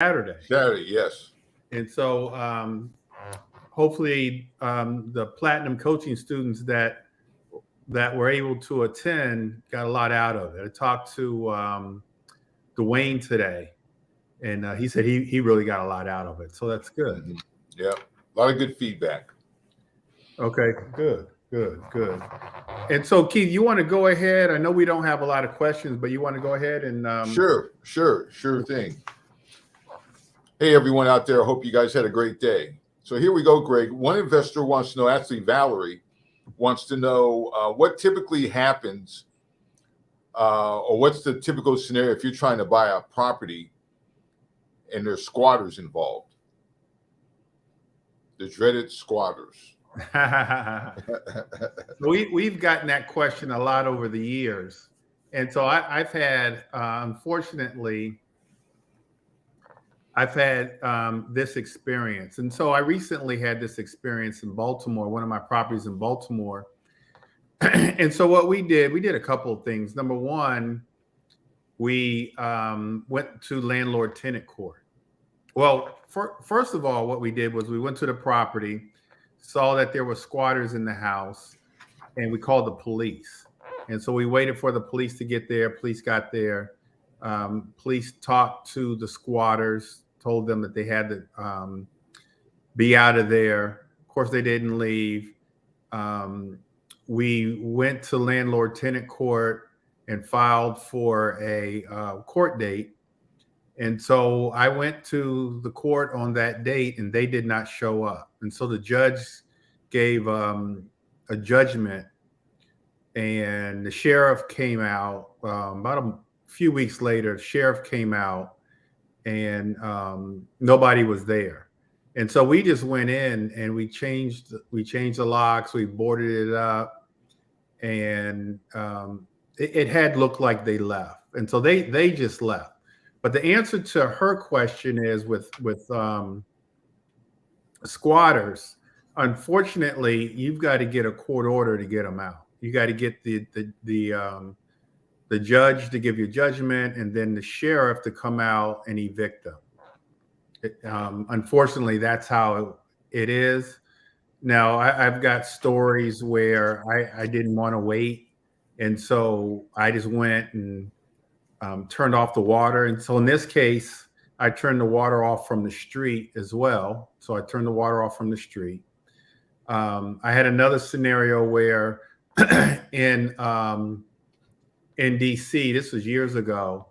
Saturday. Saturday, yes. And so hopefully the platinum coaching students that were able to attend got a lot out of it. I talked to Dwayne today, and he said he really got a lot out of it. So that's good. Yeah, a lot of good feedback. Okay, good. And so, Keith, you want to go ahead? I know we don't have a lot of questions, but you want to go ahead and Sure thing. Hey, everyone out there. I hope you guys had a great day. So here we go, Greg. One investor wants to know, actually, Valerie wants to know what typically happens or what's the typical scenario if you're trying to buy a property and there's squatters involved. The dreaded squatters. We've gotten that question a lot over the years. And so I've had, unfortunately, I've had this experience. And so I recently had this experience in Baltimore, one of my properties in Baltimore. And so what we did a couple of things. Number one, we went to landlord-tenant court. Well, first of all, what we did was we went to the property, saw that there were squatters in the house, and we called the police. And so we waited for the police to get there. Police got there. Police talked to the squatters, told them that they had to be out of there. Of course, they didn't leave. We went to landlord-tenant court and filed for a court date. And so I went to the court on that date, and they did not show up. And so the judge gave a judgment, and the sheriff came out about a few weeks later. The sheriff came out, and nobody was there. And so we just went in and we changed the locks, we boarded it up, and it had looked like they left. And so they just left. But the answer to her question is with squatters, unfortunately, you've got to get a court order to get them out. You got to get the judge to give you judgment, and then the sheriff to come out and evict them. Unfortunately, that's how it is. Now, I've got stories where I didn't want to wait, and so I just went and turned off the water. And so in this case, I turned the water off from the street as well. So I turned the water off from the street. I had another scenario where in DC, this was years ago,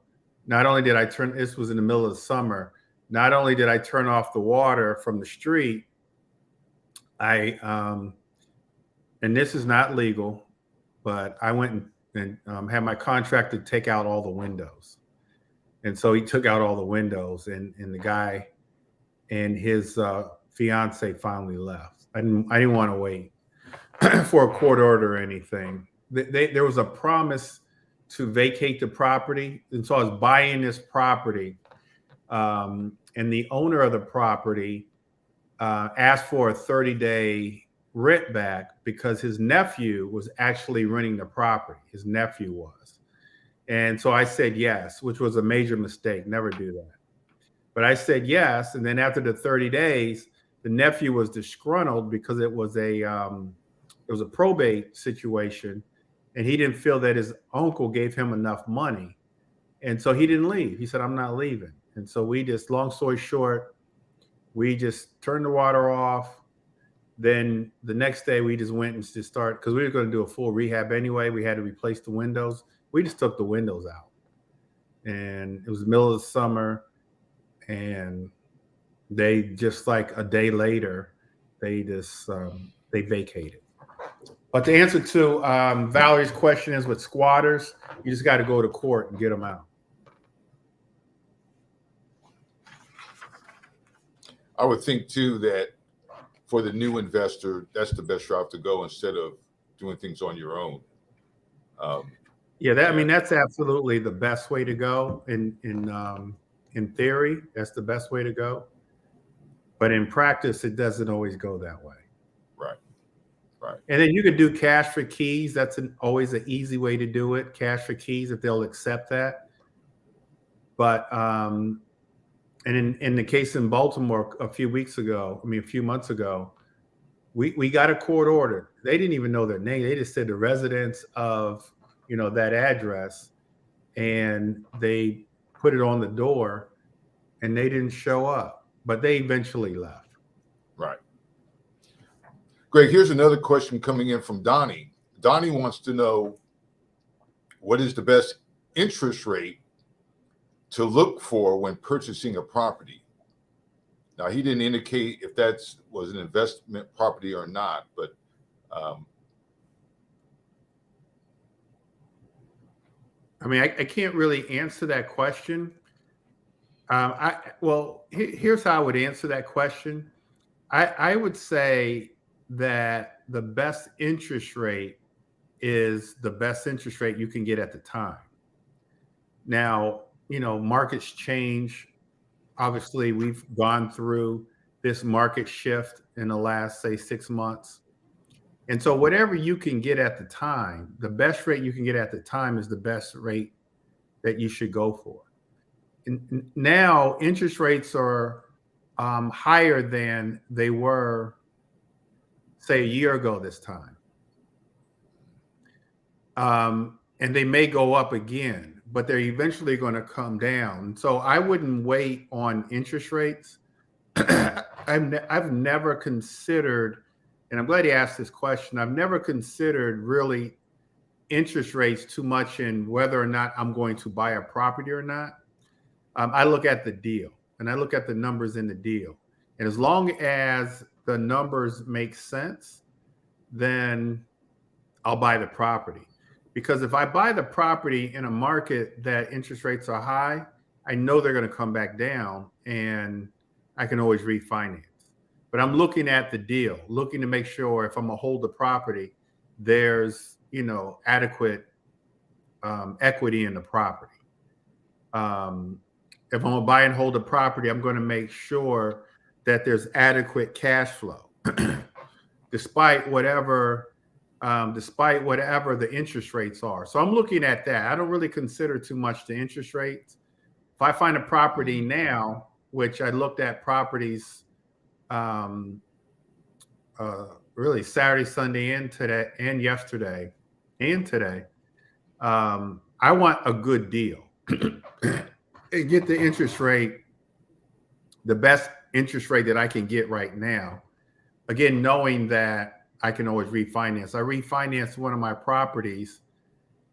not only did I this was in the middle of the summer, not only did I turn off the water from the street, and this is not legal, but I went and had my contractor take out all the windows. And so he took out all the windows, and the guy and his fiance finally left. I didn't want to wait for a court order or anything. There was a promise to vacate the property. And so I was buying this property, and the owner of the property asked for a 30-day rent back because his nephew was actually renting the property. His nephew was. And so I said yes, which was a major mistake. Never do that. But I said yes. And then after the 30 days, the nephew was disgruntled because it was a probate situation. And he didn't feel that his uncle gave him enough money. And so he didn't leave. He said, I'm not leaving. And so we just, long story short, we just turned the water off. Then the next day we just went and just started, because we were going to do a full rehab anyway. We had to replace the windows. We just took the windows out. And it was the middle of the summer. And they just like a day later, they just, they vacated. But the answer to Valerie's question is with squatters, you just got to go to court and get them out. I would think too that for the new investor, that's the best route to go instead of doing things on your own. I mean, that's absolutely the best way to go. In theory, that's the best way to go. But in practice, it doesn't always go that way. Right. And then you could do cash for keys. That's always an easy way to do it. Cash for keys, if they'll accept that. But and And in the case in Baltimore a few months ago, we got a court order. They didn't even know their name. They just said the residents of, that address, and they put it on the door, and they didn't show up, but they eventually left. Right. Greg, here's another question coming in from Donnie. Donnie wants to know, what is the best interest rate to look for when purchasing a property? Now, he didn't indicate if that was an investment property or not, but I can't really answer that question. Here's how I would answer that question. I would say that the best interest rate is the best interest rate you can get at the time. Now, markets change. Obviously, we've gone through this market shift in the last, say, 6 months. And so whatever you can get at the time, the best rate you can get at the time is the best rate that you should go for. And now interest rates are higher than they were, say, a year ago this time. And they may go up again, but they're eventually going to come down. So I wouldn't wait on interest rates. I've never considered, and I'm glad you asked this question, I've never considered really interest rates too much in whether or not I'm going to buy a property or not. I look at the deal, and I look at the numbers in the deal. And as long as the numbers make sense, then I'll buy the property. Because if I buy the property in a market that interest rates are high, I know they're going to come back down, and I can always refinance. But I'm looking at the deal, looking to make sure if I'm going to hold the property, there's, adequate equity in the property. If I'm going to buy and hold a property, I'm going to make sure that there's adequate cash flow, despite whatever the interest rates are. So I'm looking at that. I don't really consider too much the interest rates. If I find a property now, which I looked at properties really Saturday, Sunday, and today, and yesterday, and today, I want a good deal. And get the interest rate, the best interest rate that I can get right now. Again, knowing that I can always refinance. I refinanced one of my properties,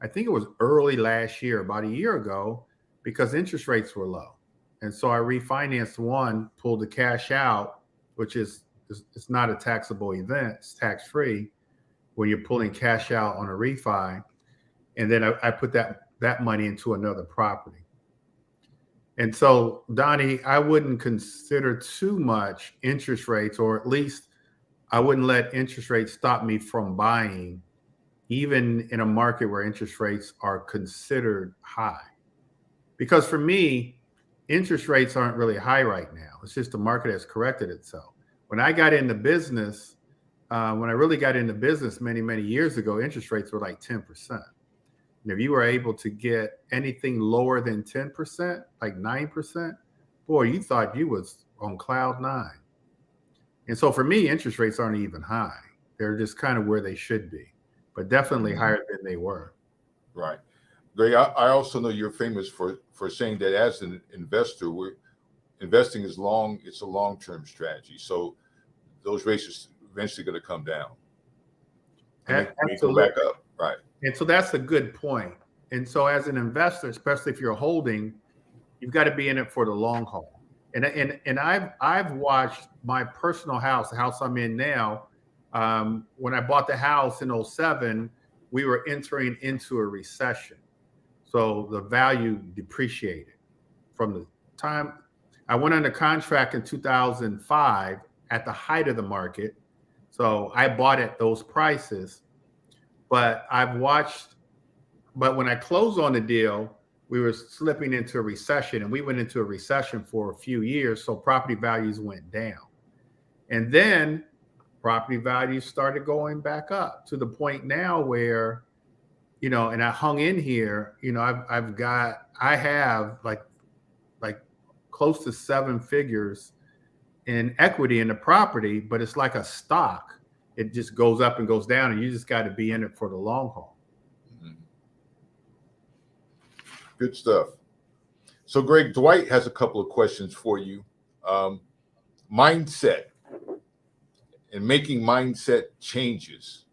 I think it was early last year, about a year ago, because interest rates were low. And so I refinanced one, pulled the cash out, which it's not a taxable event. It's tax-free when you're pulling cash out on a refi. And then I put that money into another property. And so, Donnie, I wouldn't consider too much interest rates, or at least I wouldn't let interest rates stop me from buying, even in a market where interest rates are considered high. Because for me, interest rates aren't really high right now. It's just the market has corrected itself. When I got into business, when I really got into business many, many years ago, interest rates were like 10%. And if you were able to get anything lower than 10%, like 9%, boy, you thought you was on cloud nine. And so for me, interest rates aren't even high. They're just kind of where they should be, but definitely higher than they were. Right. Greg, I also know you're famous for saying that as an investor, investing is it's a long-term strategy. So those rates are eventually going to come down. And they go back up. Right. And so that's a good point. And so as an investor, especially if you're holding, you've got to be in it for the long haul. And I've watched my personal house, the house I'm in now. When I bought the house in 2007, we were entering into a recession. So the value depreciated from the time I went under contract in 2005 at the height of the market. So I bought at those prices. But when I closed on the deal, we were slipping into a recession, and we went into a recession for a few years. So property values went down. And then property values started going back up to the point now where, and I hung in here, I have like close to 7 figures in equity in the property, but it's like a stock. It just goes up and goes down, and you just got to be in it for the long haul. Good stuff. So, Greg, Dwight has a couple of questions for you. Mindset and making mindset changes,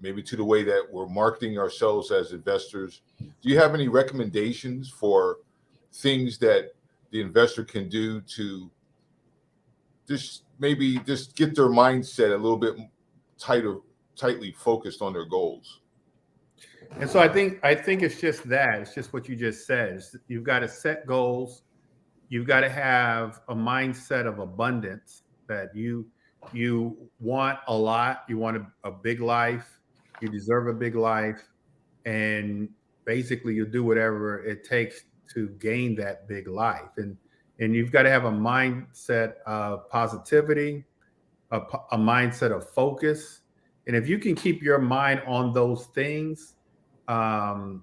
maybe to the way that we're marketing ourselves as investors. Do you have any recommendations for things that the investor can do to just get their mindset a little bit tightly focused on their goals? And so I think it's just that. It's just what you just said. You've got to set goals. You've got to have a mindset of abundance, that you want a lot. You want a big life. You deserve a big life. And basically you do whatever it takes to gain that big life. And you've got to have a mindset of positivity, a mindset of focus. And if you can keep your mind on those things, you're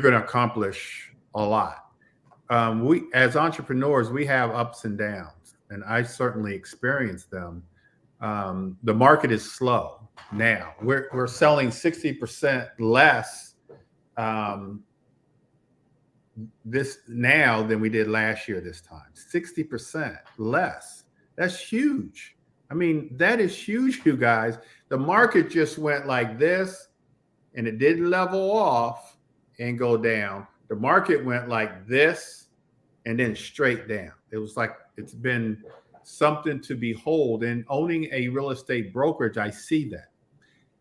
going to accomplish a lot. We, as entrepreneurs, we have ups and downs, and I certainly experience them. The market is slow now. We're selling 60% less this now than we did last year this time. 60% less. That's huge. I mean, that is huge, you guys. The market just went like this, and it didn't level off and go down. The market went like this and then straight down. It was like, it's been something to behold. And owning a real estate brokerage, I see that.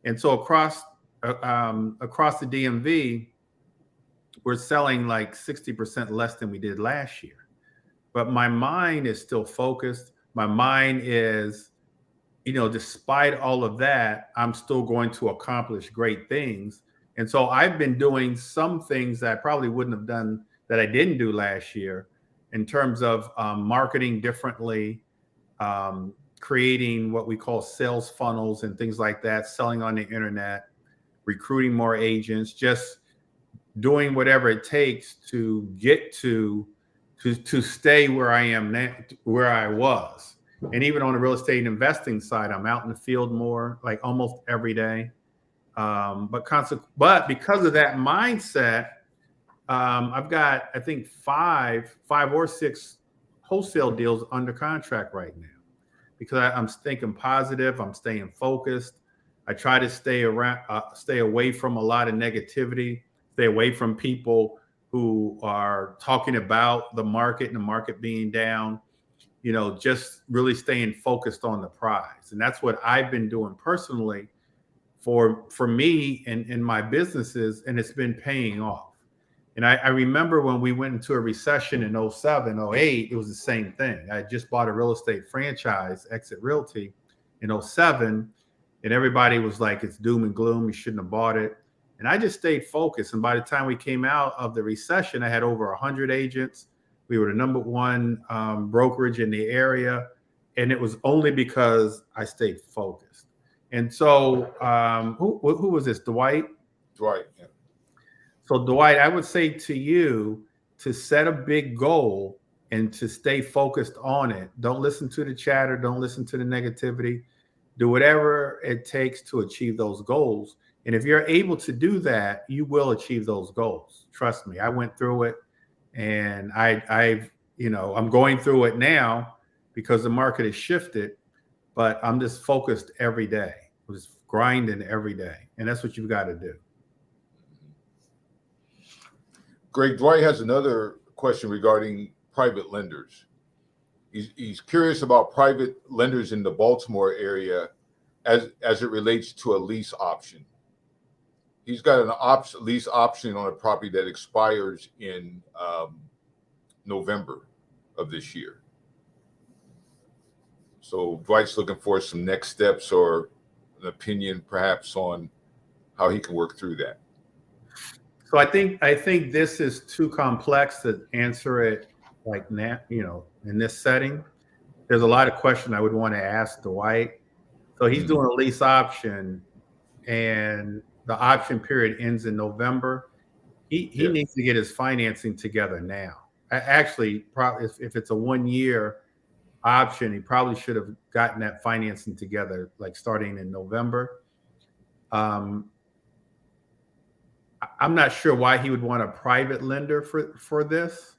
And so across the DMV, we're selling like 60% less than we did last year. But my mind is still focused. My mind is, despite all of that, I'm still going to accomplish great things. And so I've been doing some things that I probably wouldn't have done, that I didn't do last year, in terms of marketing differently, creating what we call sales funnels and things like that, selling on the internet, recruiting more agents, just doing whatever it takes to get to stay where I am now, where I was. And even on the real estate investing side, I'm out in the field more, like almost every day. But because of that mindset, I've got, I think, five or six wholesale deals under contract right now, because I'm thinking positive. I'm staying focused. I try to stay away from a lot of negativity, stay away from people who are talking about the market and the market being down. Just really staying focused on the prize. And that's what I've been doing personally for me and in my businesses, and it's been paying off. And I remember when we went into a recession in 07, 08, it was the same thing. I just bought a real estate franchise, Exit Realty, in 07, and everybody was like, it's doom and gloom, you shouldn't have bought it. And I just stayed focused. And by the time we came out of the recession, I had over 100 agents. We were the number one brokerage in the area. And it was only because I stayed focused. And so who was this? Dwight? Dwight, yeah. So Dwight, I would say to you to set a big goal and to stay focused on it. Don't listen to the chatter. Don't listen to the negativity. Do whatever it takes to achieve those goals. And if you're able to do that, you will achieve those goals. Trust me, I went through it, and I'm going through it now because the market has shifted, but I'm just focused every day. I'm just grinding every day. And that's what you've got to do. Greg, Dwight has another question regarding private lenders. He's curious about private lenders in the Baltimore area as it relates to a lease option. He's got an lease option on a property that expires in November of this year. So Dwight's looking for some next steps or an opinion, perhaps, on how he can work through that. So I think this is too complex to answer it like now, in this setting. There's a lot of questions I would want to ask Dwight. So he's doing a lease option, and the option period ends in November. He needs to get his financing together now. actually, probably if it's a 1 year option, he probably should have gotten that financing together, like starting in November. I'm not sure why he would want a private lender for this,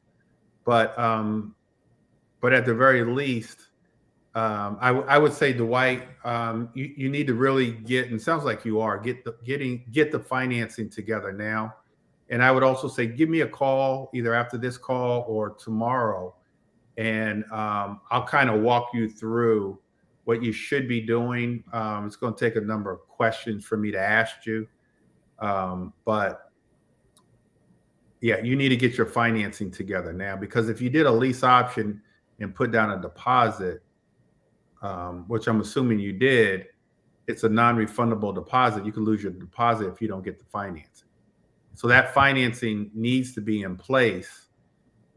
but at the very least, I would say, Dwight, you need to really get, and it sounds like you are, get the financing together now. And I would also say, give me a call either after this call or tomorrow, and I'll kind of walk you through what you should be doing. It's going to take a number of questions for me to ask you, but yeah, you need to get your financing together now, because if you did a lease option and put down a deposit, which I'm assuming you did, it's a non-refundable deposit. You can lose your deposit if you don't get the financing. So that financing needs to be in place,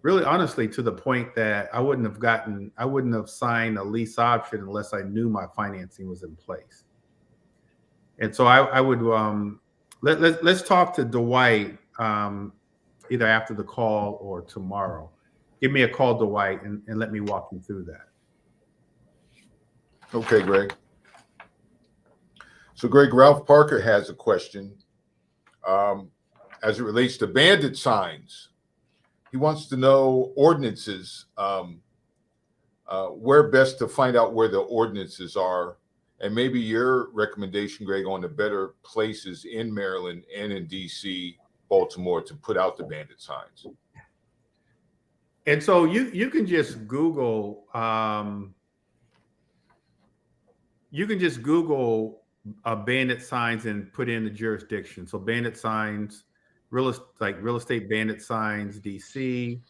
really, honestly, to the point that I wouldn't have signed a lease option unless I knew my financing was in place. And so I would, let's talk to Dwight, either after the call or tomorrow. Give me a call, Dwight, and let me walk you through that. Okay, Greg. So, Greg, Ralph Parker has a question as it relates to bandit signs. He wants to know ordinances, where best to find out where the ordinances are, and maybe your recommendation, Greg, on the better places in Maryland and in D.C., Baltimore, to put out the bandit signs. And so you can just Google bandit signs and put in the jurisdiction. So bandit signs, real estate bandit signs, DC,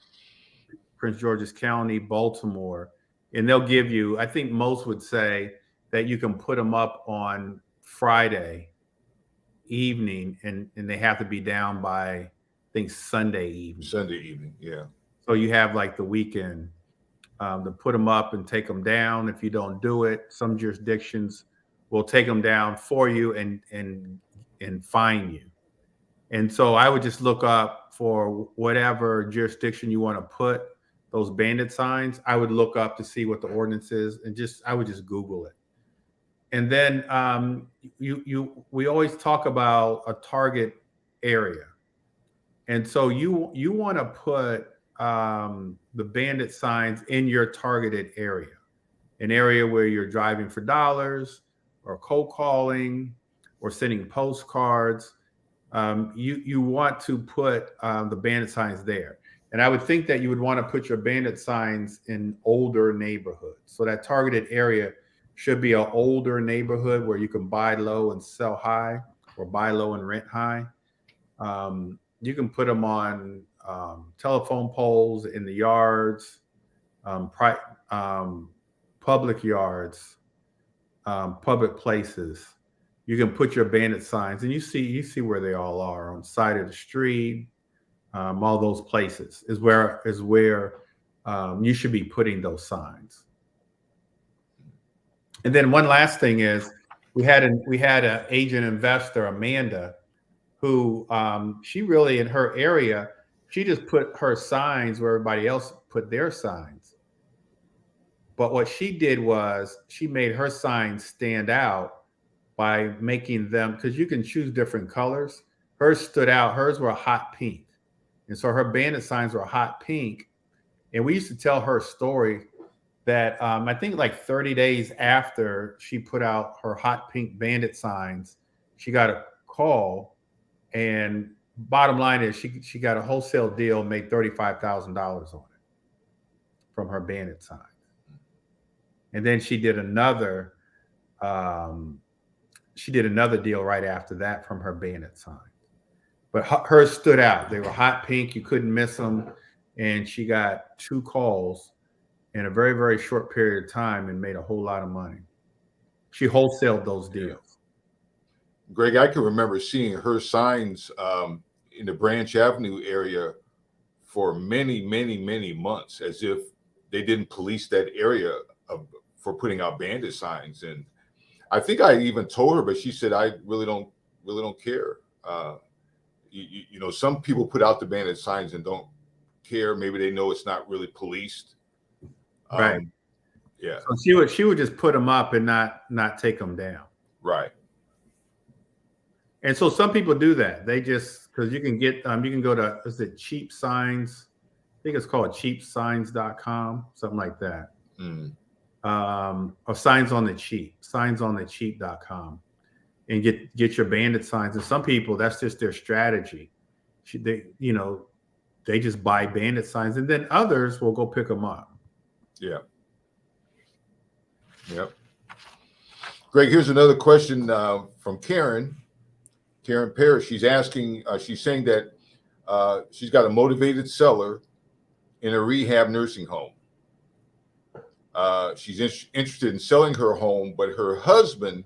Prince George's County, Baltimore, and they'll give you, I think most would say that you can put them up on Friday evening, and they have to be down by, I think, Sunday evening. Sunday evening, yeah. So you have like the weekend to put them up and take them down. If you don't do it, some jurisdictions will take them down for you and fine you. And so I would just look up for whatever jurisdiction you want to put those bandit signs. I would look up to see what the ordinance is, and I would just Google it. And then we always talk about a target area. And so you want to put the bandit signs in your targeted area, an area where you're driving for dollars or cold calling or sending postcards. You want to put the bandit signs there. And I would think that you would want to put your bandit signs in older neighborhoods. So that targeted area should be an older neighborhood where you can buy low and sell high, or buy low and rent high. You can put them on telephone poles, in the yards, public yards, public places. You can put your bandit signs, and you see where they all are, on the side of the street. All those places is where you should be putting those signs. And then one last thing is, we had an agent investor, Amanda, who she really, in her area, she just put her signs where everybody else put their signs. But what she did was she made her signs stand out by making them, because you can choose different colors. Hers stood out. Hers were hot pink. And so her bandit signs were hot pink. And we used to tell her story that I think like 30 days after she put out her hot pink bandit signs, she got a call, and bottom line is she got a wholesale deal, made $35,000 on it from her bandit signs. And then she did another deal right after that from her bandit sign. But hers stood out. They were hot pink. You couldn't miss them. And she got 2 calls in a very, very short period of time and made a whole lot of money. She wholesaled those deals. Greg, I can remember seeing her signs in the Branch Avenue area for many, many, many months, as if they didn't police that area for putting out bandit signs. And I think I even told her, but she said, I really don't care. You know, some people put out the bandit signs and don't care. Maybe they know it's not really policed. Right. Yeah. So she would just put them up and not take them down. Right. And so some people do that. They just, because you can get you can go to, is it Cheap Signs? I think it's called cheapsigns.com, something like that. Or Signs on the Cheap, signsonthecheap.com, and get your bandit signs. And some people, that's just their strategy. They just buy bandit signs, and then others will go pick them up. Yeah. Yep. Greg, here's another question from Karen Parrish. She's asking, she's saying that she's got a motivated seller in a rehab nursing home. She's interested in selling her home, but her husband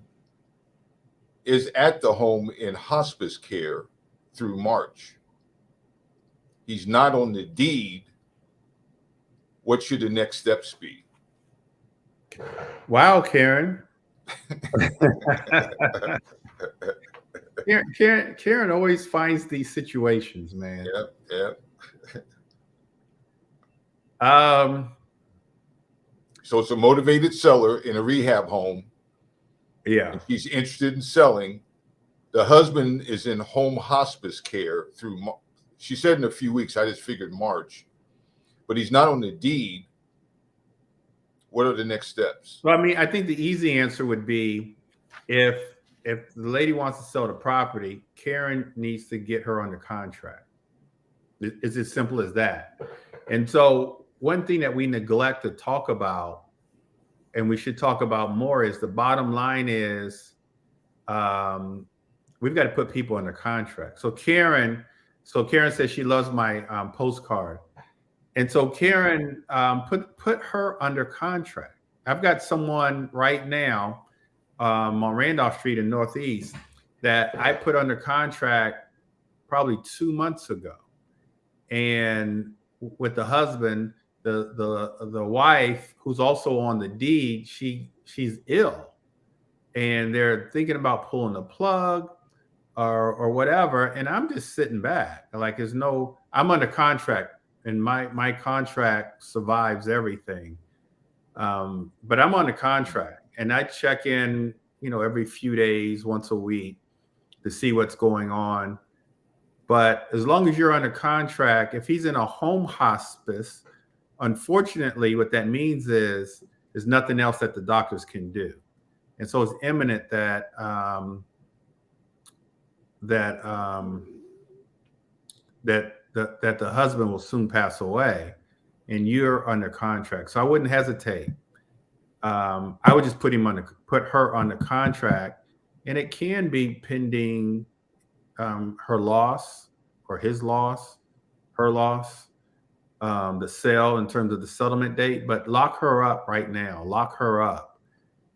is at the home in hospice care through March. He's not on the deed. What should the next steps be? Wow, Karen. Karen always finds these situations, man. Yeah. So it's a motivated seller in a rehab home. Yeah. He's interested in selling. The husband is in home hospice care through, she said in a few weeks, I just figured March, but he's not on the deed. What are the next steps? Well, I mean, I think the easy answer would be if the lady wants to sell the property, Karen needs to get her under contract. It's as simple as that. And so one thing that we neglect to talk about, and we should talk about more, is the bottom line is we've got to put people under contract. So Karen says she loves my postcard. And so Karen, put her under contract. I've got someone right now on Randolph Street in Northeast that I put under contract probably 2 months ago. And with the husband, the wife, who's also on the deed, she's ill, and they're thinking about pulling the plug or whatever. And I'm just sitting back, like I'm under contract, and my contract survives everything. But I'm on the contract, and I check in, every few days, once a week, to see what's going on. But as long as you're under contract, if he's in a home hospice, unfortunately, what that means is there's nothing else that the doctors can do. And so it's imminent that the husband will soon pass away, and you're under contract. So I wouldn't hesitate. I would just put her on the contract, and it can be pending her loss or his loss, her loss, the sale in terms of the settlement date. But lock her up right now. Lock her up,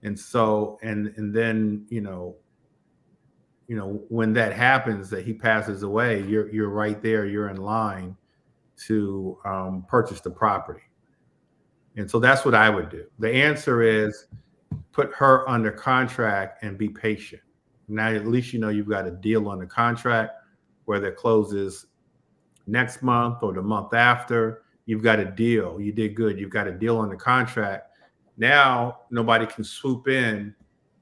and so and then when that happens, that he passes away, you're right there. You're in line to purchase the property. And so that's what I would do. The answer is put her under contract and be patient. Now, at least you've got a deal on the contract, whether it closes next month or the month after. You've got a deal. You did good. You've got a deal on the contract. Now, nobody can swoop in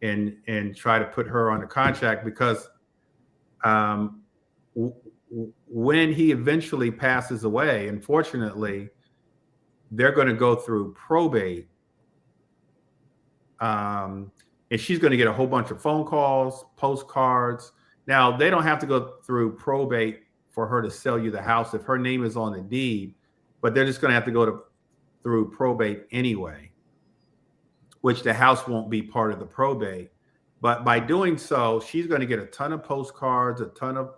and try to put her on the contract, because when he eventually passes away, unfortunately, they're going to go through probate. And she's going to get a whole bunch of phone calls, postcards. Now, they don't have to go through probate for her to sell you the house if her name is on the deed, but they're just going to have to go through probate anyway, which the house won't be part of the probate. But by doing so, she's going to get a ton of postcards, a ton of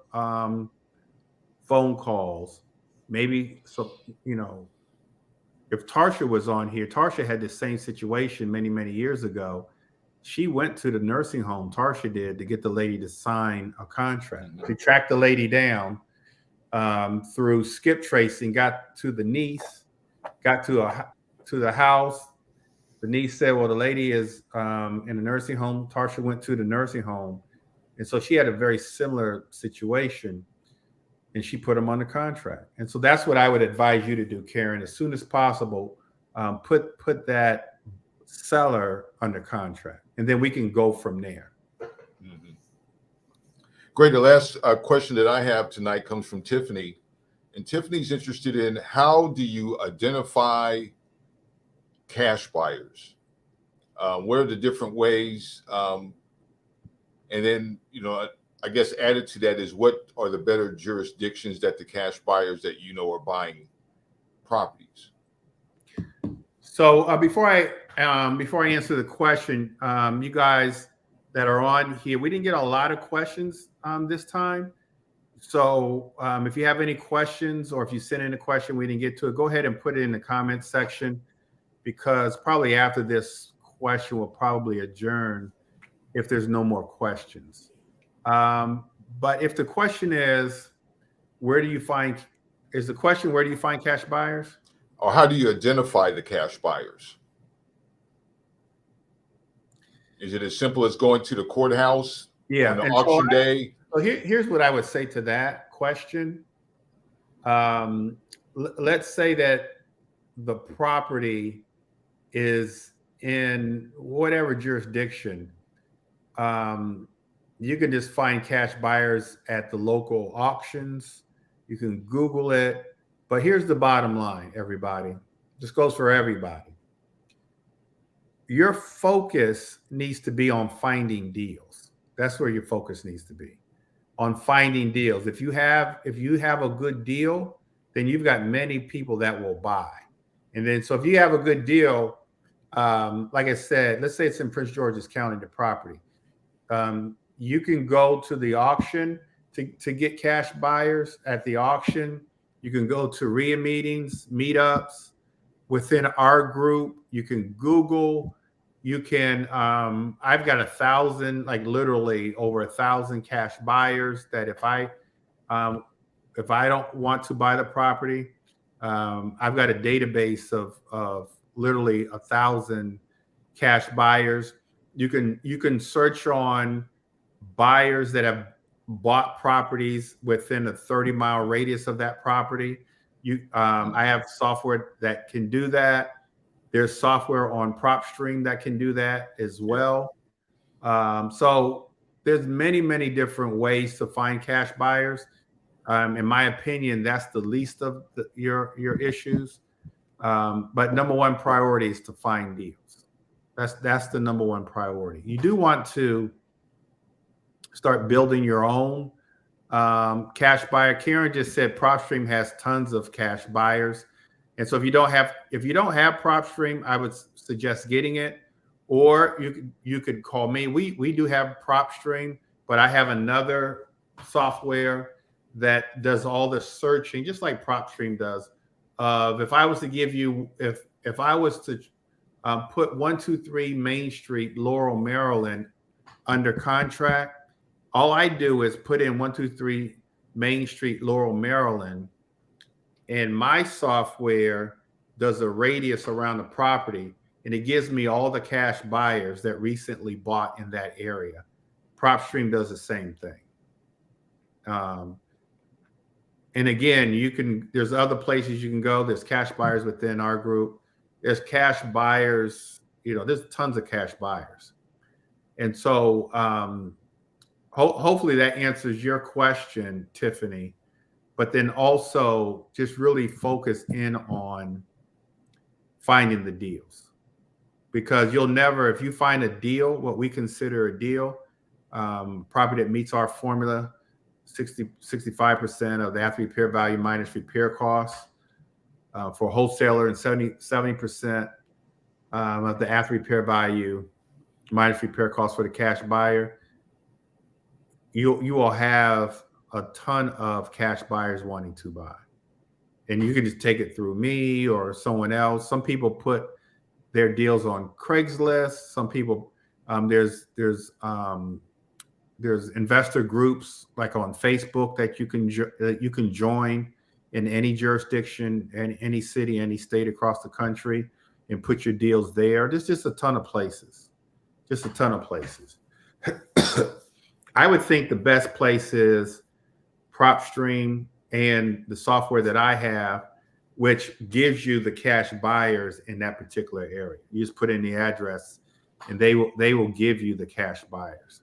phone calls. Maybe, if Tarsha was on here, Tarsha had the same situation many, many years ago. She went to the nursing home, Tarsha did, to get the lady to sign a contract. She tracked the lady down through skip tracing, got to the niece, got to the house. The niece said, well, the lady is in a nursing home. Tarsha went to the nursing home. And so she had a very similar situation. and she put them under contract. And so that's what I would advise you to do, Karen, as soon as possible. Put that seller under contract, and then we can go from there. Mm-hmm. Great. The last question that I have tonight comes from Tiffany, and Tiffany's interested in how do you identify cash buyers? What are the different ways? And then, I guess added to that is what are the better jurisdictions that the cash buyers that are buying properties? So before I answer the question, you guys that are on here, we didn't get a lot of questions this time. So if you have any questions, or if you sent in a question we didn't get to it, go ahead and put it in the comments section, because probably after this question we'll probably adjourn if there's no more questions. But if the question is, where do you find cash buyers? Or how do you identify the cash buyers? Is it as simple as going to the courthouse on the auction day? So here's what I would say to that question. Let's say that the property is in whatever jurisdiction. You can just find cash buyers at the local auctions. You can Google it. But here's the bottom line, everybody. This goes for everybody. Your focus needs to be on finding deals. That's where your focus needs to be, on finding deals. If you have a good deal, then you've got many people that will buy. And then, so if you have a good deal, like I said, let's say it's in Prince George's County, the property. You can go to the auction to get cash buyers at the auction. You can go to RIA meetings, meetups within our group. You can Google. You can. I've got 1,000, like literally over 1,000 cash buyers that if I don't want to buy the property, I've got a database of literally 1,000 cash buyers. You can search on buyers that have bought properties within a 30-mile radius of that property. I have software that can do that. There's software on PropStream that can do that as well. So there's many different ways to find cash buyers. In my opinion, that's the least of your issues. But number one priority is to find deals. That's the number one priority. You do want to start building your own cash buyer. Karen just said PropStream has tons of cash buyers, and so if you don't have PropStream, I would suggest getting it, or you could call me. We do have PropStream, but I have another software that does all the searching, just like PropStream does. If I was to give you, if I was to put 123 Main Street, Laurel, Maryland under contract, all I do is put in 123 Main Street, Laurel, Maryland, and my software does a radius around the property, and it gives me all the cash buyers that recently bought in that area. PropStream does the same thing. And again, there's other places you can go. There's cash buyers within our group. There's cash buyers, there's tons of cash buyers. And so hopefully that answers your question, Tiffany, but then also just really focus in on finding the deals, because you'll never, if you find a deal, what we consider a deal, property that meets our formula, 65% of the after repair value minus repair costs for wholesaler, and 70% of the after repair value minus repair costs for the cash buyer. You will have a ton of cash buyers wanting to buy, and you can just take it through me or someone else. Some people put their deals on Craigslist. Some people, there's investor groups like on Facebook that you can join in any jurisdiction, and any city, any state across the country, and put your deals there. There's just a ton of places, I would think the best place is PropStream, and the software that I have, which gives you the cash buyers in that particular area. You just put in the address, and they will give you the cash buyers.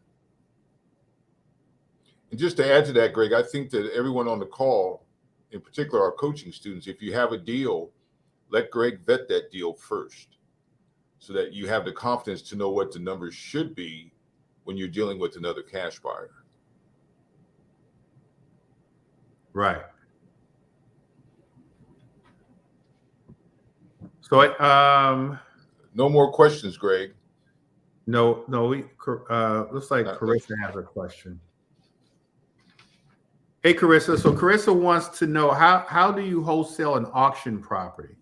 And just to add to that, Greg, I think that everyone on the call, in particular our coaching students, if you have a deal, let Greg vet that deal first so that you have the confidence to know what the numbers should be when you're dealing with another cash buyer. Right. So no more questions, Greg. No, looks like Carissa has a question. Hey, Carissa. So Carissa wants to know how do you wholesale an auction property?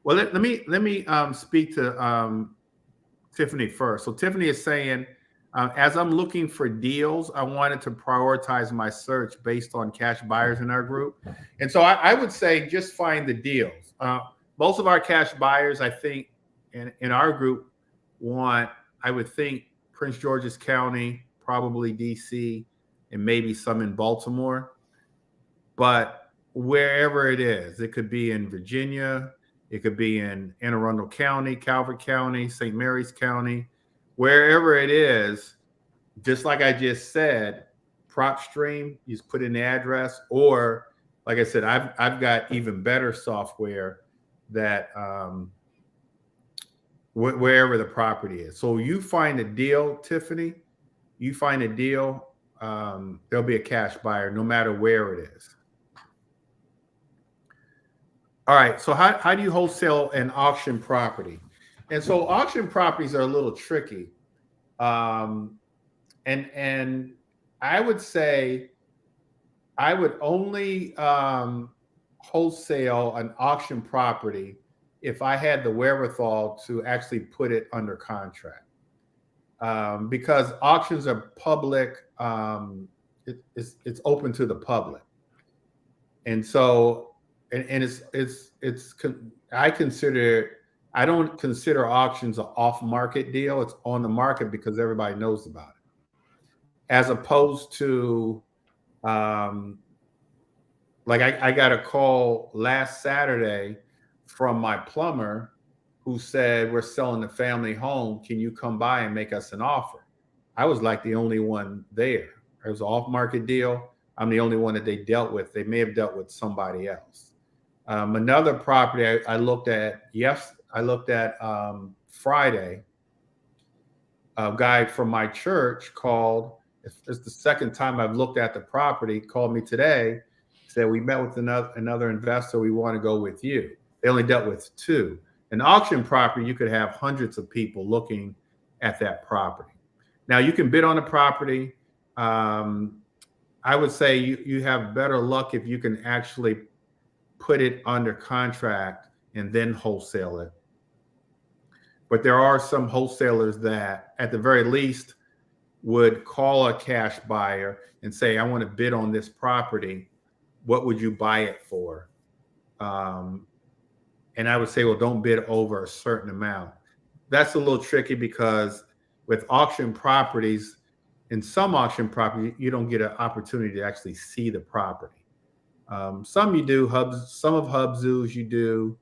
Well, let me speak to Tiffany first. So Tiffany is saying, as I'm looking for deals, I wanted to prioritize my search based on cash buyers in our group. And so I would say just find the deals. Most of our cash buyers, I think, in our group want, I would think, Prince George's County, probably DC, and maybe some in Baltimore. But wherever it is, it could be in Virginia, it could be in Anne Arundel County, Calvert County, St. Mary's County, wherever it is, just like I just said, PropStream, you just put in the address, or like I said, I've got even better software that wherever the property is. So you find a deal, Tiffany, you find a deal, there'll be a cash buyer no matter where it is. All right, so how do you wholesale an auction property? And so auction properties are a little tricky. And I would say I would only wholesale an auction property if I had the wherewithal to actually put it under contract. Because auctions are public, it's open to the public. And so I don't consider auctions an off-market deal. It's on the market because everybody knows about it. As opposed to, like I got a call last Saturday from my plumber who said, we're selling the family home. Can you come by and make us an offer? I was like the only one there. It was an off-market deal. I'm the only one that they dealt with. They may have dealt with somebody else. Another property I looked at, Friday. A guy from my church called. It's the second time I've looked at the property. Called me today, said we met with another investor. We want to go with you. They only dealt with two. An auction property, you could have hundreds of people looking at that property. Now you can bid on the property. I would say you have better luck if you can actually put it under contract and then wholesale it. But there are some wholesalers that, at the very least, would call a cash buyer and say, I want to bid on this property. What would you buy it for? And I would say, well, don't bid over a certain amount. That's a little tricky because with auction properties, in some auction property, you don't get an opportunity to actually see the property. Some you do, some of Hubzoo's you do,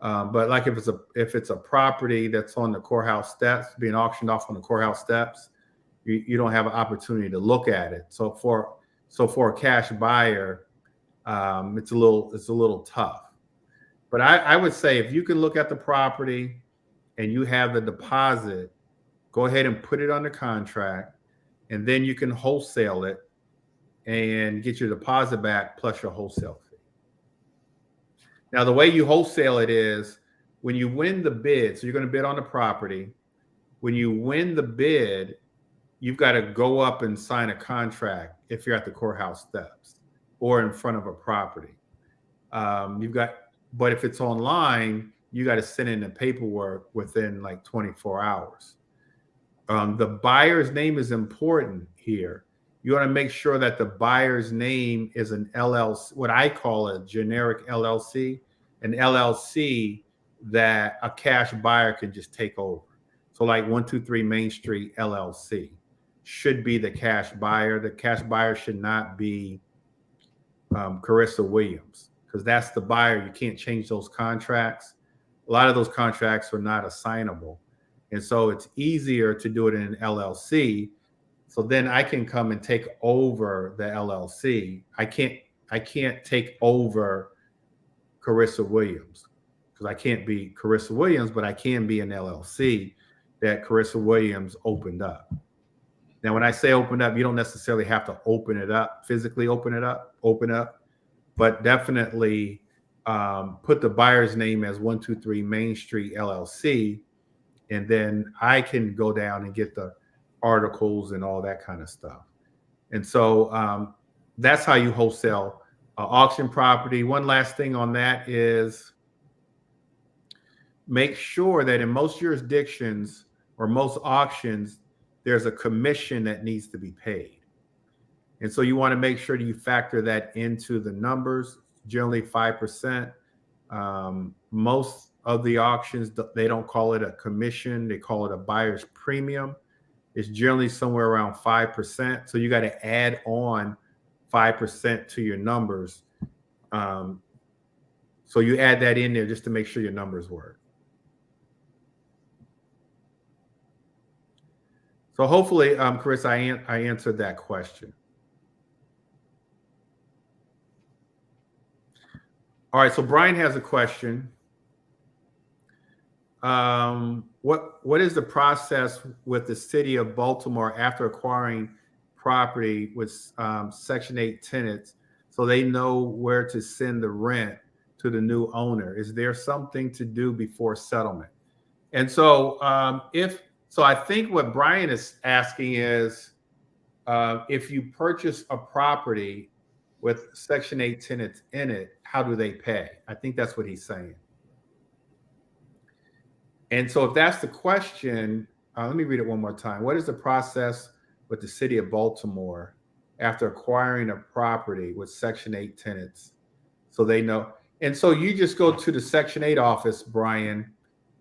but like if it's a property that's on the courthouse steps, being auctioned off on the courthouse steps, you don't have an opportunity to look at it. So for a cash buyer, it's a little tough. But I would say if you can look at the property and you have the deposit, go ahead and put it under contract, and then you can wholesale it and get your deposit back plus your wholesale fee. Now, the way you wholesale it is when you win the bid, so you're going to bid on the property. When you win the bid, you've got to go up and sign a contract if you're at the courthouse steps or in front of a property. But if it's online, you got to send in the paperwork within like 24 hours. The buyer's name is important here. You want to make sure that the buyer's name is an LLC, what I call a generic LLC, an LLC that a cash buyer can just take over. So like 123 Main Street LLC should be the cash buyer. The cash buyer should not be Carissa Williams, because that's the buyer. You can't change those contracts. A lot of those contracts are not assignable. And so it's easier to do it in an LLC. So then I can come and take over the LLC. I can't take over Carissa Williams because I can't be Carissa Williams, but I can be an LLC that Carissa Williams opened up. Now, when I say open up, you don't necessarily have to open it up, physically open up, but definitely put the buyer's name as 123 Main Street LLC, and then I can go down and get the articles and all that kind of stuff. And so that's how you wholesale auction property. One last thing on that is make sure that in most jurisdictions or most auctions, there's a commission that needs to be paid. And so you want to make sure that you factor that into the numbers, generally 5%. Most of the auctions, they don't call it a commission. They call it a buyer's premium. It's generally somewhere around 5%. So you got to add on 5% to your numbers. So you add that in there just to make sure your numbers work. So hopefully, Chris, I answered that question. All right, so Brian has a question. What is the process with the city of Baltimore after acquiring property with Section 8 tenants so they know where to send the rent to the new owner? Is there something to do before settlement? And so I think what Brian is asking is if you purchase a property with Section 8 tenants in it, how do they pay? I think that's what he's saying. And so if that's the question, let me read it one more time. What is the process with the city of Baltimore after acquiring a property with Section 8 tenants so they know? And so you just go to the Section 8 office, Brian,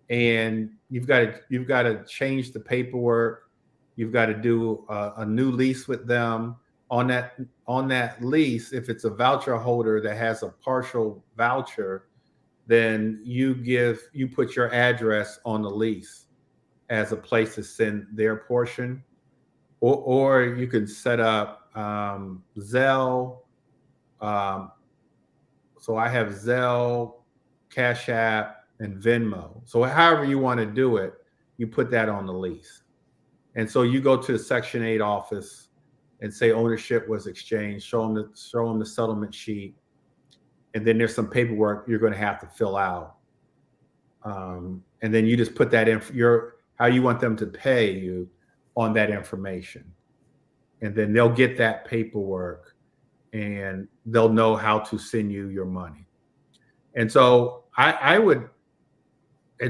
and you've got to change the paperwork. You've got to do a new lease with them. On that lease, if it's a voucher holder that has a partial voucher, then you put your address on the lease as a place to send their portion, or you can set up Zelle. So I have Zelle, Cash App, and Venmo. So however you want to do it, you put that on the lease. And so you go to the Section 8 office and say ownership was exchanged, show them the settlement sheet. And then there's some paperwork you're going to have to fill out. And then you just put that in how you want them to pay you on that information. And then they'll get that paperwork and they'll know how to send you your money. And so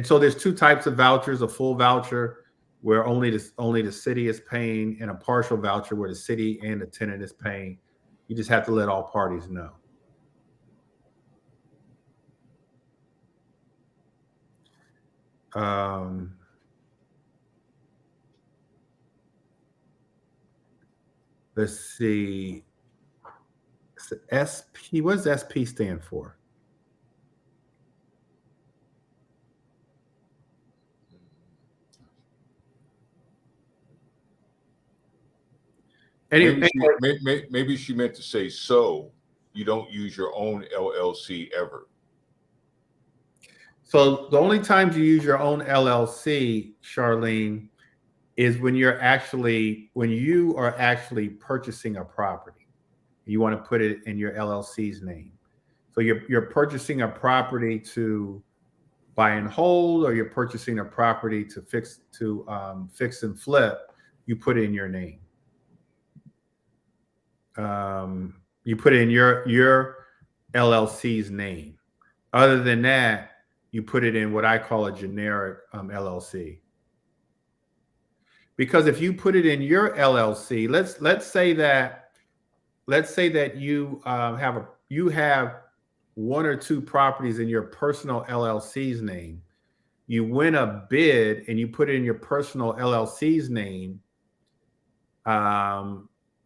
so there's two types of vouchers: a full voucher where only the city is paying, and a partial voucher where the city and the tenant is paying. You just have to let all parties know. Let's see. SP, what does SP stand for? Maybe she meant to say, so you don't use your own LLC ever. So the only times you use your own LLC, Charlene, is when you are actually purchasing a property. You want to put it in your LLC's name. So you're purchasing a property to buy and hold, or you're purchasing a property to fix and flip. You put it in your name. You put it in your LLC's name. Other than that, you put it in what I call a generic LLC. Because if you put it in your LLC, let's say that you have one or two properties in your personal LLC's name. You win a bid and you put it in your personal LLC's name.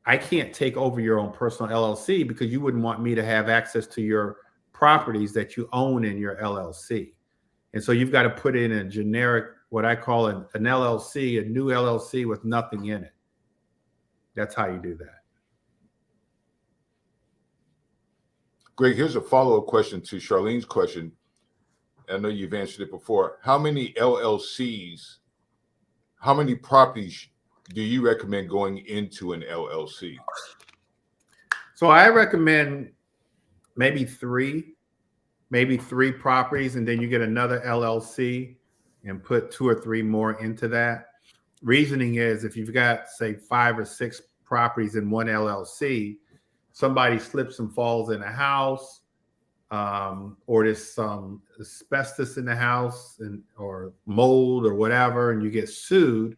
I can't take over your own personal LLC because you wouldn't want me to have access to your properties that you own in your LLC. And so you've got to put in a generic, what I call an LLC, a new LLC with nothing in it. That's how you do that. Greg, here's a follow-up question to Charlene's question. I know you've answered it before. How many LLCs, how many properties do you recommend going into an LLC? So I recommend maybe three properties, and then you get another LLC and put 2 or 3 more into that. Reasoning is if you've got, say, 5 or 6 properties in one LLC, somebody slips and falls in a house, or there's some asbestos in the house or mold or whatever, and you get sued,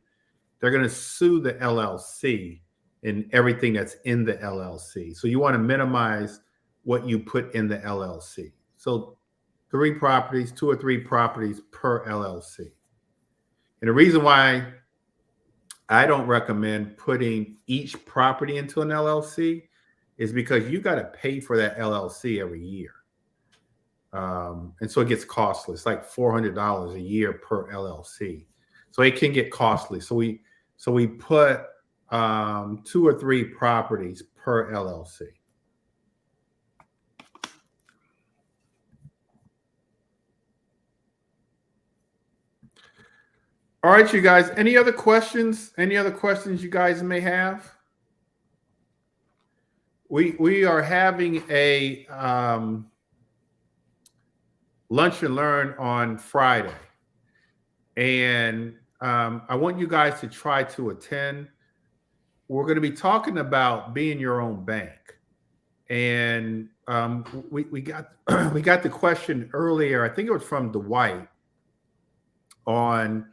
they're going to sue the LLC and everything that's in the LLC. So you want to minimize what you put in the LLC. So 3 properties, 2 or 3 properties per LLC. And the reason why I don't recommend putting each property into an LLC is because you got to pay for that LLC every year. And so it gets costly. It's like $400 a year per LLC. So it can get costly. So we put 2 or 3 properties per LLC. All right, you guys, any other questions? Any other questions you guys may have? We are having a lunch and learn on Friday. And I want you guys to try to attend. We're going to be talking about being your own bank. And we got the question earlier, I think it was from Dwight, on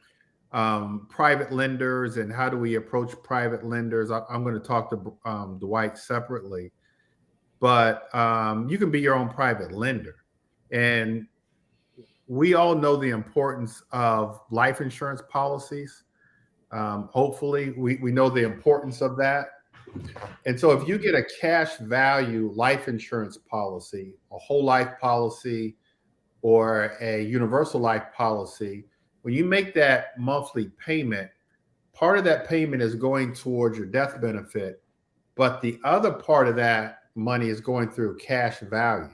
private lenders and how do we approach private lenders. I'm going to talk to Dwight separately, but you can be your own private lender. And we all know the importance of life insurance policies. Hopefully we know the importance of that. And so if you get a cash value life insurance policy, a whole life policy, or a universal life policy, when you make that monthly payment, part of that payment is going towards your death benefit, but the other part of that money is going through cash value.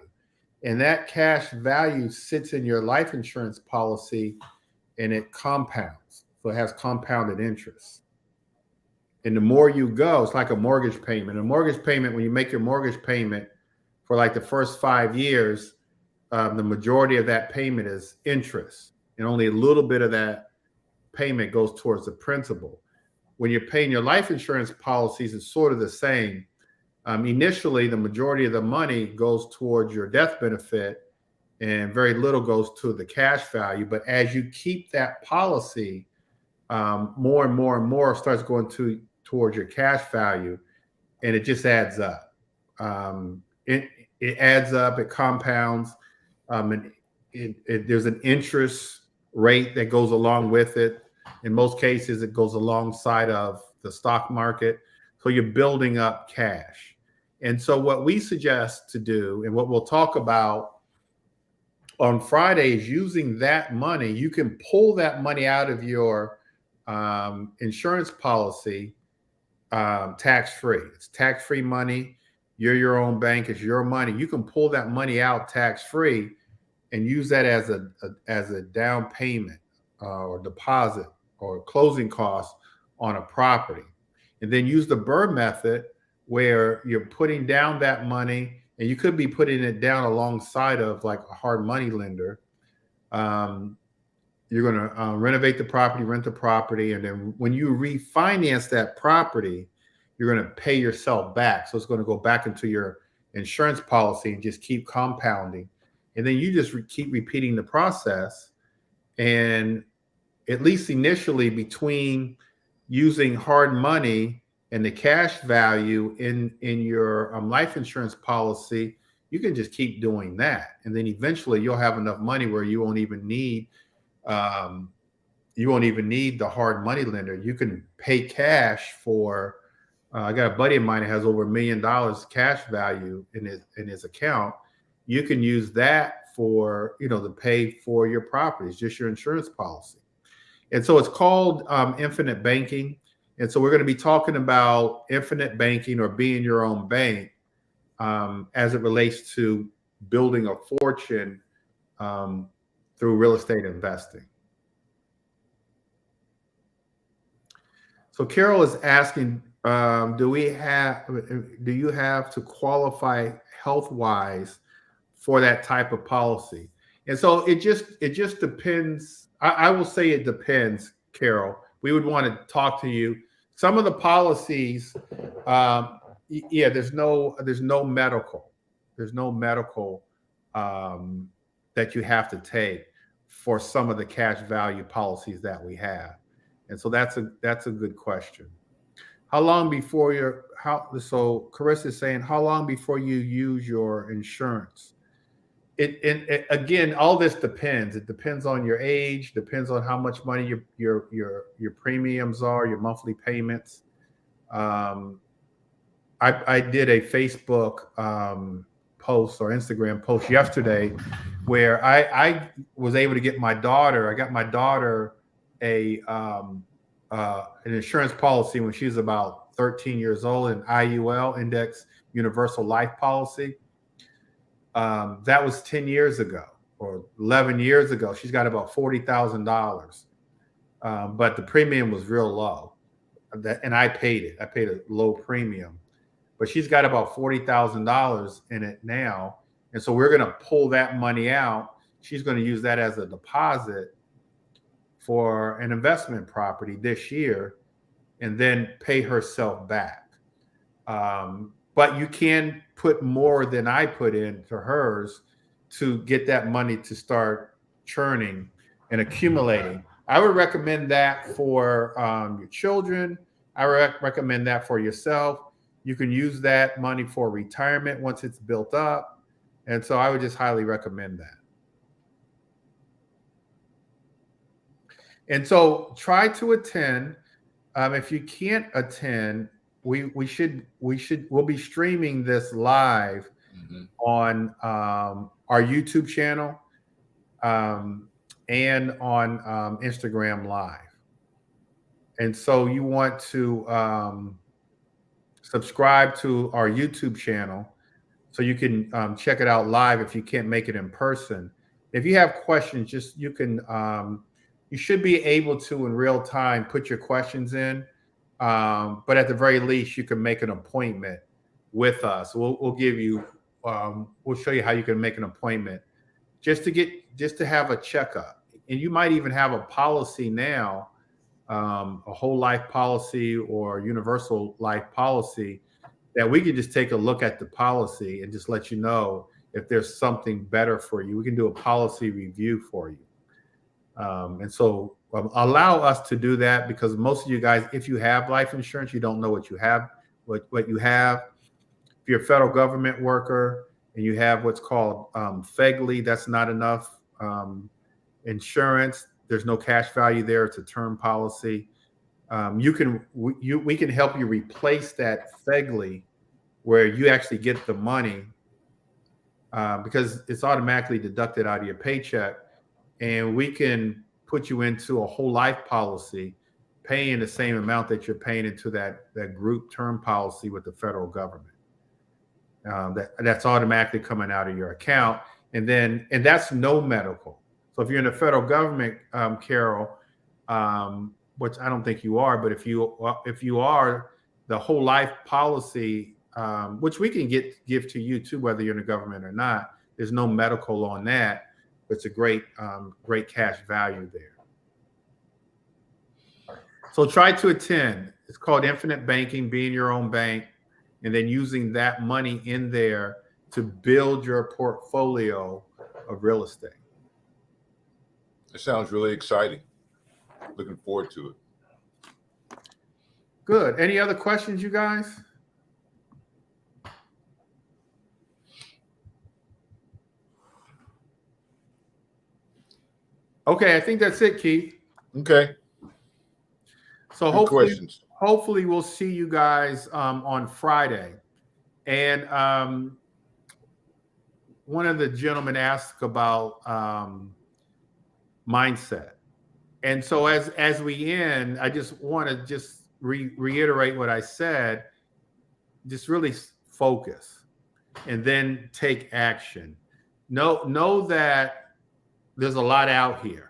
And that cash value sits in your life insurance policy and it compounds. So it has compounded interest. And the more you go, it's like a mortgage payment. A mortgage payment, when you make your mortgage payment for like the first 5 years, the majority of that payment is interest. And only a little bit of that payment goes towards the principal. When you're paying your life insurance policies, it's sort of the same. Initially, the majority of the money goes towards your death benefit and very little goes to the cash value. But as you keep that policy, more and more and more starts going towards your cash value, and it just adds up. It adds up, it compounds, and there's an interest rate that goes along with it. In most cases, it goes alongside of the stock market. So you're building up cash. And so what we suggest to do, and what we'll talk about on Friday, is using that money. You can pull that money out of your insurance policy tax-free. It's tax-free money. You're your own bank. It's your money. You can pull that money out tax-free and use that as a down payment or deposit or closing cost on a property. And then use the BRRRR method, where you're putting down that money, and you could be putting it down alongside of like a hard money lender. You're going to renovate the property, rent the property, and then when you refinance that property, you're going to pay yourself back. So it's going to go back into your insurance policy and just keep compounding. And then you just keep repeating the process. And at least initially, between using hard money and the cash value in your life insurance policy, you can just keep doing that. And then eventually you'll have enough money where you won't even need the hard money lender. You can pay cash for I got a buddy of mine that has over $1 million cash value in his account. You can use that for, to pay for your properties, just your insurance policy. And so it's called infinite banking. And so we're going to be talking about infinite banking or being your own bank as it relates to building a fortune through real estate investing. So Carol is asking, do you have to qualify health-wise for that type of policy? And so it just depends. I will say it depends, Carol. We would want to talk to you. Some of the policies, there's no medical that you have to take for some of the cash value policies that we have. And so that's a good question. How long before so Carissa is saying, how long before you use your insurance? It again, all this depends. It depends on your age, depends on how much money your premiums are, your monthly payments. I did a Facebook post or Instagram post yesterday where I was able to get my daughter. I got my daughter an insurance policy when she was about 13 years old, an IUL, Index Universal Life Policy. That was 10 years ago or 11 years ago. She's got about $40,000, but the premium was real low. And I paid it. I paid a low premium, but she's got about $40,000 in it now. And so we're going to pull that money out. She's going to use that as a deposit for an investment property this year and then pay herself back. But you can put more than I put into hers to get that money to start churning and accumulating. I would recommend that for your children. I recommend that for yourself. You can use that money for retirement once it's built up. And so I would just highly recommend that. And so try to attend. If you can't attend, we'll be streaming this live on our YouTube channel and on Instagram Live. And so you want to subscribe to our YouTube channel so you can check it out live if you can't make it in person. If you have questions, you should be able to in real time put your questions in. But at the very least, you can make an appointment with us. We'll give you, we'll show you how you can make an appointment just to have a checkup. And you might even have a policy now, a whole life policy or universal life policy that we can just take a look at the policy and just let you know if there's something better for you. We can do a policy review for you. And so allow us to do that, because most of you guys, if you have life insurance, you don't know what you have. What you have. If you're a federal government worker and you have what's called FEGLI, that's not enough insurance. There's no cash value there. It's a term policy. We can help you replace that FEGLI where you actually get the money because it's automatically deducted out of your paycheck. And we can put you into a whole life policy, paying the same amount that you're paying into that group term policy with the federal government. That's automatically coming out of your account. And that's no medical. So if you're in the federal government, Carol, which I don't think you are, but if you are, the whole life policy, which we can give to you too, whether you're in the government or not, there's no medical on that. It's a great cash value there. So try to attend. It's called infinite banking, being your own bank, and then using that money in there to build your portfolio of real estate. It sounds really exciting. Looking forward to it. Good. Any other questions, you guys? Okay, I think that's it, Keith. Okay. So Good questions. hopefully we'll see you guys on Friday. And one of the gentlemen asked about mindset. And so as we end, I just want to just reiterate what I said. Just really focus and then take action. Know that there's a lot out here.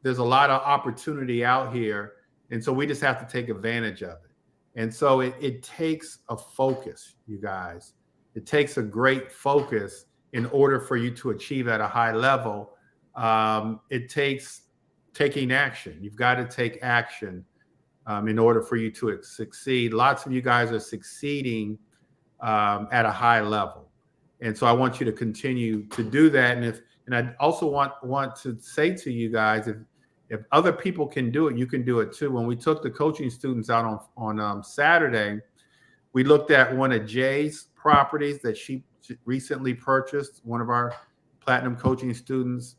There's a lot of opportunity out here. And so we just have to take advantage of it. And so it takes a focus, you guys. It takes a great focus in order for you to achieve at a high level. It takes taking action. You've got to take action in order for you to succeed. Lots of you guys are succeeding at a high level. And so I want you to continue to do that. And I also want to say to you guys, if other people can do it, you can do it too. When we took the coaching students out on Saturday, we looked at one of Jay's properties that she recently purchased, one of our platinum coaching students.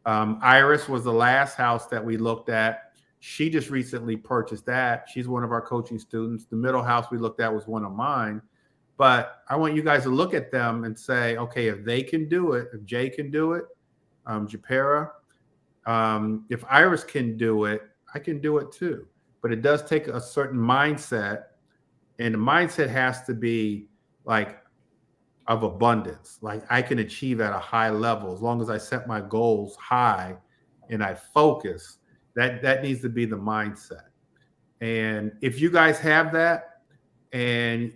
Iris was the last house that we looked at. She just recently purchased that. She's one of our coaching students. The middle house we looked at was one of mine. But I want you guys to look at them and say, okay, if they can do it, if Jay can do it, Japera, if Iris can do it, I can do it too. But it does take a certain mindset, and the mindset has to be like of abundance. Like I can achieve at a high level as long as I set my goals high and I focus. That needs to be the mindset. And if you guys have that, and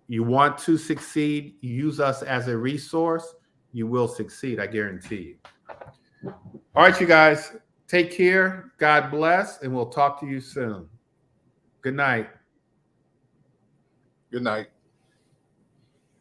you want to succeed, use us as a resource, you will succeed. I guarantee you. All right, you guys, take care. God bless, and we'll talk to you soon. Good night. Good night.